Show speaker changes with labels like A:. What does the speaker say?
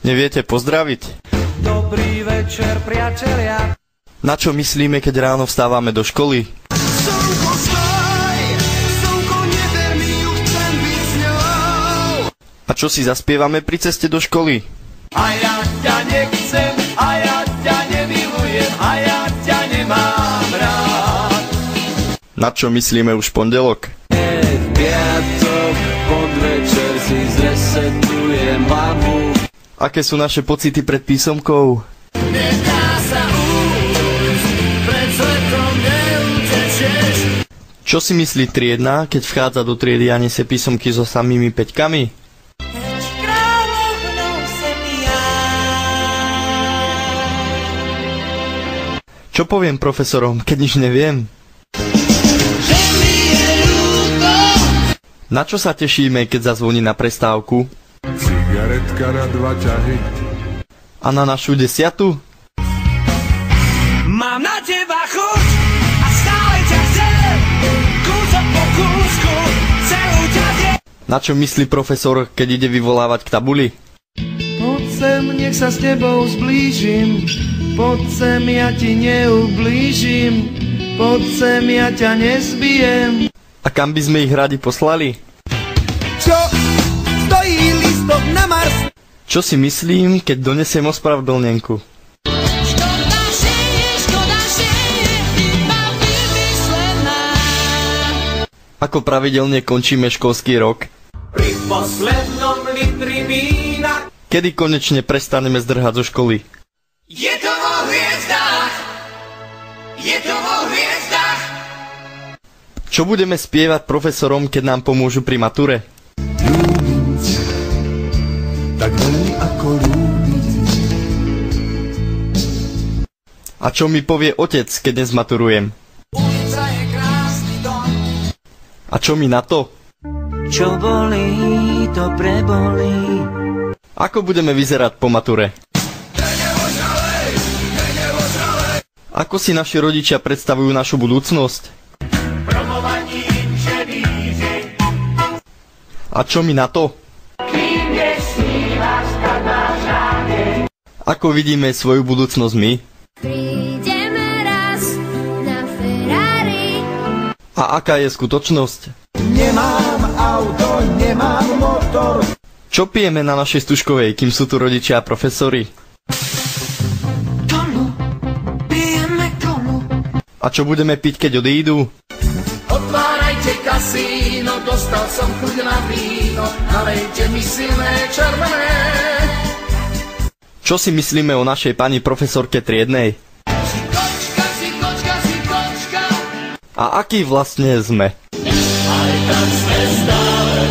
A: Neviete pozdraviť?
B: Dobrý večer, priatelia.
A: Na čo myslíme, keď ráno vstávame do školy?
B: Slnko stoj, slnko neber mi ju, chcem byť s ňou.
A: A čo si zaspievame pri ceste do školy?
B: A ja ťa nechcem, a ja ťa nemilujem, a ja ťa nemám rád.
A: Na čo myslíme už pondelok?
B: V piatok podvečer si zresetujem hlavu.
A: Aké sú naše pocity pred písomkou?
B: Nedá sa újsť, pred svetom neutečieš.
A: Čo si myslí triedna, keď vchádza do triedy a nesie písomky so samými peťkami? Čo poviem profesorom, keď nič neviem? Na čo sa tešíme, keď zazvoní na prestávku?
C: Cigaretka na 2 ťahy.
A: A na našu 10?
B: Mám na teba chuť a stále ťa chcem. Kúsok po kúsku, celú ťa zjem.
A: Na čo myslí profesor, keď ide vyvolávať k tabuli?
D: Poď sem, nech sa s tebou zblížim. Poď sem, ja ti neublížim. Poď sem, ja ťa nezbijem.
A: A kam by sme ich radi poslali?
D: Čo? Stojí lístok na Mars.
A: Čo si myslím, keď donesiem ospravedlnenku?
E: Škoda, že je iba vymyslená.
A: Ako pravidelne končíme školský rok?
B: Pri poslednom litri vína.
A: Kedy konečne prestaneme zdrhať zo školy?
B: Je to vo hviezdách. Je to vo hviezdách.
A: Čo budeme spievať profesorom, keď nám pomôžu pri mature?
C: Tak veľmi ako ľúbiť.
A: A čo mi povie otec, keď dnes maturujem?
B: Ulica je krásny dom.
A: A čo mi na to?
D: Čo bolí, to prebolí.
A: Ako budeme vyzerať po mature? Ako si naši rodičia predstavujú našu budúcnosť? A čo mi na to? Ako vidíme svoju budúcnosť my?
E: Prídeme raz na Ferrari.
A: A aká je skutočnosť?
D: Nemám auto, nemám motor.
A: Čo pijeme na našej stužkovej, kým sú tu rodičia a profesori?
D: Tomu, pijeme tomu.
A: A čo budeme piť, keď odídu?
B: Otvárajte kasíno, dostal som chuť na víno, nalejte mi silné červené.
A: Čo si myslíme o našej pani profesorke triednej?
B: Si kočka, si kočka, si kočka.
A: A aký vlastne sme?
B: Aj tak sme stále